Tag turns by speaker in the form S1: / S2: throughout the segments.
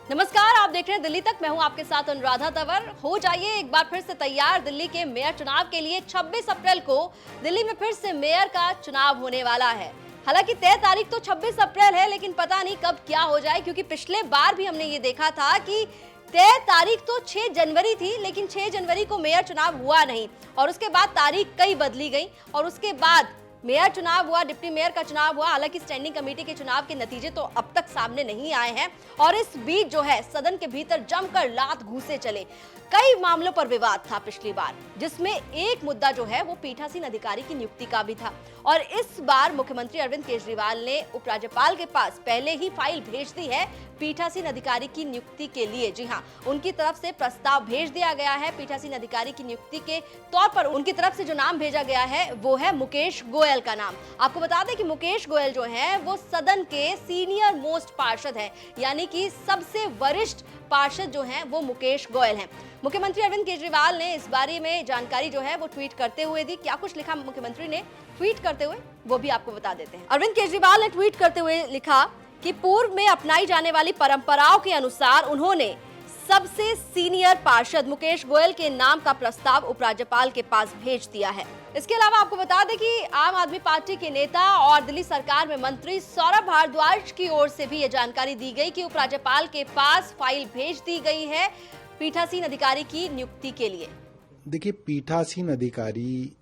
S1: नमस्कार, आप देख रहे हैं दिल्ली तक। मैं हूं आपके साथ अनुराधा तंवर। हो जाइए एक बार फिर से तैयार दिल्ली के मेयर चुनाव के लिए। 26 अप्रैल को दिल्ली में फिर से मेयर का चुनाव होने वाला है। हालांकि तय तारीख तो 26 अप्रैल है, लेकिन पता नहीं कब क्या हो जाए, क्योंकि पिछले बार भी हमने ये देखा था कि तय तारीख तो 6 जनवरी थी, लेकिन 6 जनवरी को मेयर चुनाव हुआ नहीं और उसके बाद तारीख कई बदली गई और उसके बाद मेयर चुनाव हुआ, डिप्टी मेयर का चुनाव हुआ। हालांकि स्टैंडिंग कमेटी के चुनाव के नतीजे तो अब तक सामने नहीं आए हैं और इस बीच जो है सदन के भीतर जमकर लात घूसे चले। कई मामलों पर विवाद था पिछली बार, जिसमें एक मुद्दा जो है वो पीठासीन अधिकारी की नियुक्ति का भी था और इस बार मुख्यमंत्री अरविंद केजरीवाल ने उपराज्यपाल के पास पहले ही फाइल भेज दी है पीठासीन अधिकारी की नियुक्ति के लिए। जी हाँ, उनकी तरफ से प्रस्ताव भेज दिया गया है। पीठासीन अधिकारी की नियुक्ति के तौर पर उनकी तरफ से जो नाम भेजा गया है वो है मुकेश गोयल का नाम। आपको बता दें कि मुकेश गोयल जो है वो सदन के सीनियर मोस्ट पार्षद है, यानी कि सबसे वरिष्ठ पार्षद जो हैं वो मुकेश गोयल हैं। मुख्यमंत्री अरविंद केजरीवाल ने इस बारे में जानकारी जो है वो ट्वीट करते हुए दी। क्या कुछ लिखा मुख्यमंत्री ने ट्वीट करते हुए, वो भी आपको बता देते हैं। अरविंद केजरीवाल ने ट्वीट करते हुए लिखा कि पूर्व में अपनाई जाने वाली परंपराओं के अनुसार उन्होंने सबसे सीनियर पार्षद मुकेश गोयल के नाम का प्रस्ताव उपराज्यपाल के पास भेज दिया है। इसके अलावा आपको बता दें कि आम आदमी पार्टी के नेता और दिल्ली सरकार में मंत्री सौरभ भारद्वाज की ओर से भी यह जानकारी दी गई कि उपराज्यपाल के पास फाइल भेज दी गई है पीठासीन अधिकारी की नियुक्ति के लिए।
S2: देखिए, पीठासीन अधिकारी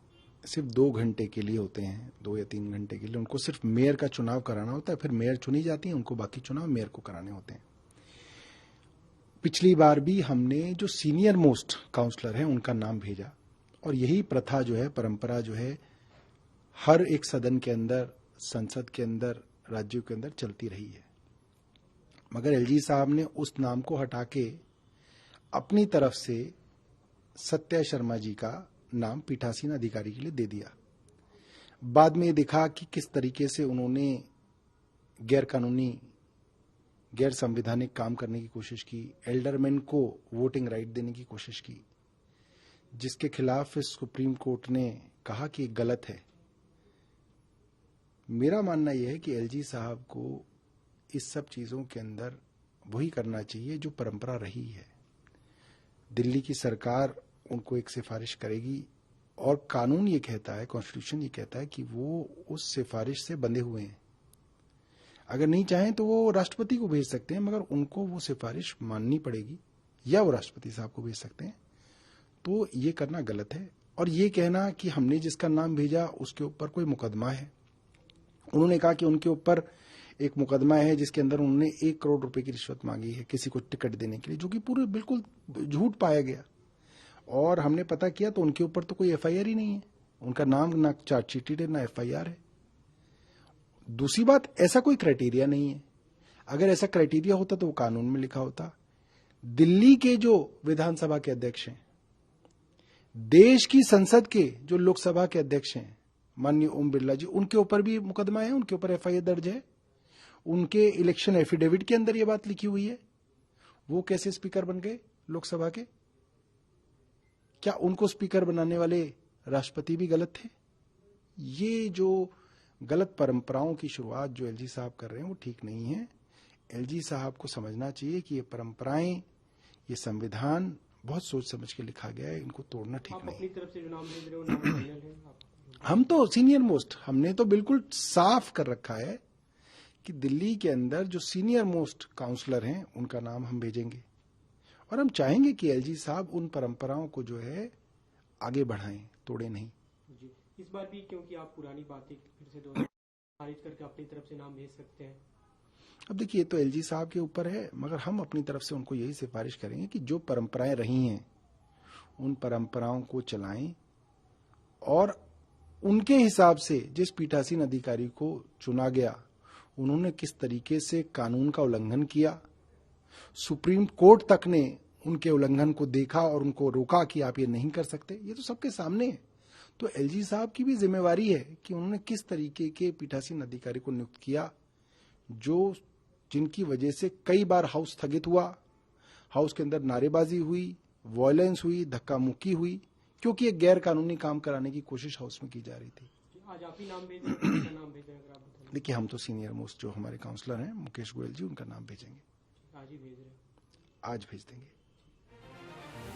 S2: सिर्फ 2 घंटे के लिए होते हैं, 2 या 3 घंटे के लिए। उनको सिर्फ मेयर का चुनाव कराना होता है, फिर मेयर चुनी जाती है, उनको बाकी चुनाव मेयर को कराने होते हैं। पिछली बार भी हमने जो सीनियर मोस्ट काउंसलर हैं उनका नाम भेजा और यही प्रथा जो है, परंपरा जो है, हर एक सदन के अंदर, संसद के अंदर, राज्यों के अंदर चलती रही है। मगर एलजी साहब ने उस नाम को हटा के अपनी तरफ से सत्या शर्मा जी का नाम पीठासीन अधिकारी के लिए दे दिया। बाद में ये दिखा कि किस तरीके से उन्होंने गैर कानूनी, गैर संवैधानिक काम करने की कोशिश की, एल्डरमैन को वोटिंग राइट देने की कोशिश की, जिसके खिलाफ सुप्रीम कोर्ट ने कहा कि गलत है। मेरा मानना यह है कि एलजी साहब को इस सब चीजों के अंदर वही करना चाहिए जो परंपरा रही है। दिल्ली की सरकार उनको एक सिफारिश करेगी और कानून ये कहता है, कॉन्स्टिट्यूशन ये कहता है कि वो उस सिफारिश से बंधे हुए हैं। अगर नहीं चाहें तो वो राष्ट्रपति को भेज सकते हैं, मगर उनको वो सिफारिश माननी पड़ेगी, या वो राष्ट्रपति साहब को भेज सकते हैं। तो ये करना गलत है। और ये कहना कि हमने जिसका नाम भेजा उसके ऊपर कोई मुकदमा है, उन्होंने कहा कि उनके ऊपर एक मुकदमा है जिसके अंदर उन्होंने 1 करोड़ रुपए की रिश्वत मांगी है किसी को टिकट देने के लिए, जो कि पूरे बिल्कुल झूठ पाया गया। और हमने पता किया तो उनके ऊपर तो कोई एफआईआर ही नहीं है, उनका नाम ना चार्जशीटेड है ना एफआईआर है। दूसरी बात, ऐसा कोई क्राइटेरिया नहीं है। अगर ऐसा क्राइटेरिया होता तो वो कानून में लिखा होता। दिल्ली के जो विधानसभा के अध्यक्ष हैं, देश की संसद के जो लोकसभा के अध्यक्ष हैं, माननीय ओम बिरला जी, उनके ऊपर भी मुकदमा है, उनके ऊपर एफआईआर दर्ज है। उनके इलेक्शन एफिडेविट के अंदर ये बात लिखी हुई है। वो कैसे स्पीकर बन गए लोकसभा के? क्या उनको स्पीकर बनाने वाले राष्ट्रपति भी गलत थे? ये जो गलत परंपराओं की शुरुआत जो एलजी साहब कर रहे हैं वो ठीक नहीं है। एलजी साहब को समझना चाहिए कि ये परंपराएं, ये संविधान बहुत सोच समझ के लिखा गया है, इनको तोड़ना ठीक नहीं।
S3: अपनी तरफ से जो नाम भेज रहे हो, नाम फाइनल है?
S2: हम तो सीनियर मोस्ट, हमने तो बिल्कुल साफ कर रखा है कि दिल्ली के अंदर जो सीनियर मोस्ट काउंसलर हैं उनका नाम हम भेजेंगे और हम चाहेंगे कि एलजी साहब उन परंपराओं को जो है आगे बढ़ाएं, तोड़े नहीं।
S3: जी, इस बार भी क्योंकि आप पुरानी बातें फिर से दोबारा खारिज करके अपनी तरफ से नाम भेज सकते हैं।
S2: अब देखिए, ये तो एलजी साहब के ऊपर है, मगर हम अपनी तरफ से उनको यही सिफारिश करेंगे कि जो परंपराएं रही हैं उन परंपराओं को चलाएं और उनके हिसाब से जिस पीठासीन अधिकारी को चुना गया उन्होंने किस तरीके से कानून का उल्लंघन किया, सुप्रीम कोर्ट तक ने उनके उल्लंघन को देखा और उनको रोका कि आप ये नहीं कर सकते। ये तो सबके सामने है। तो एलजी साहब की भी जिम्मेवारी है कि उन्होंने किस तरीके के पीठासीन अधिकारी को नियुक्त किया, जो जिनकी वजह से कई बार हाउस स्थगित हुआ, हाउस के अंदर नारेबाजी हुई, वायलेंस हुई, धक्का मुक्की हुई, क्योंकि एक गैर कानूनी काम कराने की कोशिश हाउस में की जा रही थी।
S3: आज आप ही नाम भेज रहे हैं, किसका नाम भेज रहे हैं अगर आप बताएं?
S2: देखिए, हम तो सीनियर मोस्ट जो हमारे काउंसलर हैं मुकेश गोयल जी, उनका नाम भेजेंगे।
S3: आज ही भेज रहे हैं।
S2: आज भेज देंगे।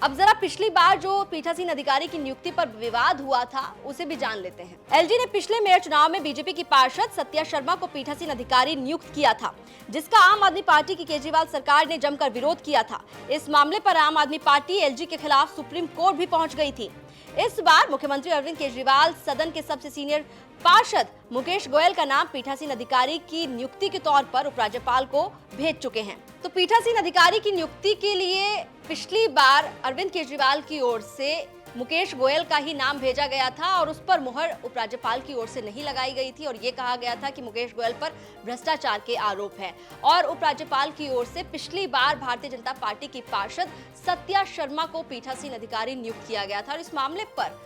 S1: अब जरा पिछली बार जो पीठासीन अधिकारी की नियुक्ति पर विवाद हुआ था उसे भी जान लेते हैं। एलजी ने पिछले मेयर चुनाव में बीजेपी की पार्षद सत्या शर्मा को पीठासीन अधिकारी नियुक्त किया था, जिसका आम आदमी पार्टी की केजरीवाल सरकार ने जमकर विरोध किया था। इस मामले पर आम आदमी पार्टी एलजी के खिलाफ सुप्रीम कोर्ट भी पहुंच गई थी। इस बार मुख्यमंत्री अरविंद केजरीवाल सदन के सबसे सीनियर पार्षद मुकेश गोयल का नाम पीठासीन अधिकारी की नियुक्ति के तौर पर उपराज्यपाल को भेज चुके हैं। तो पीठासीन अधिकारी की नियुक्ति के लिए पिछली बार अरविंद केजरीवाल की ओर से मुकेश गोयल का ही नाम भेजा गया था और उस पर मुहर उपराज्यपाल की ओर से नहीं लगाई गई थी और ये कहा गया था कि मुकेश गोयल पर भ्रष्टाचार के आरोप हैं। और उपराज्यपाल की ओर से पिछली बार भारतीय जनता पार्टी की पार्षद सत्या शर्मा को पीठासीन अधिकारी नियुक्त किया गया था और इस मामले पर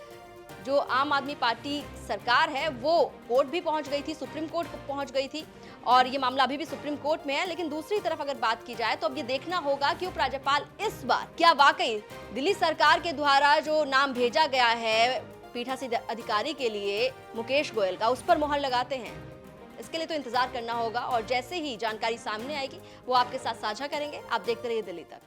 S1: जो आम आदमी पार्टी सरकार है वो कोर्ट भी पहुंच गई थी, सुप्रीम कोर्ट पहुंच गई थी और ये मामला अभी भी सुप्रीम कोर्ट में है। लेकिन दूसरी तरफ अगर बात की जाए तो अब ये देखना होगा कि उपराज्यपाल इस बार क्या वाकई दिल्ली सरकार के द्वारा जो नाम भेजा गया है पीठासीन अधिकारी के लिए मुकेश गोयल का, उस पर मुहर लगाते हैं। इसके लिए तो इंतजार करना होगा और जैसे ही जानकारी सामने आएगी वो आपके साथ साझा करेंगे। आप देखते रहिए दिल्ली तक।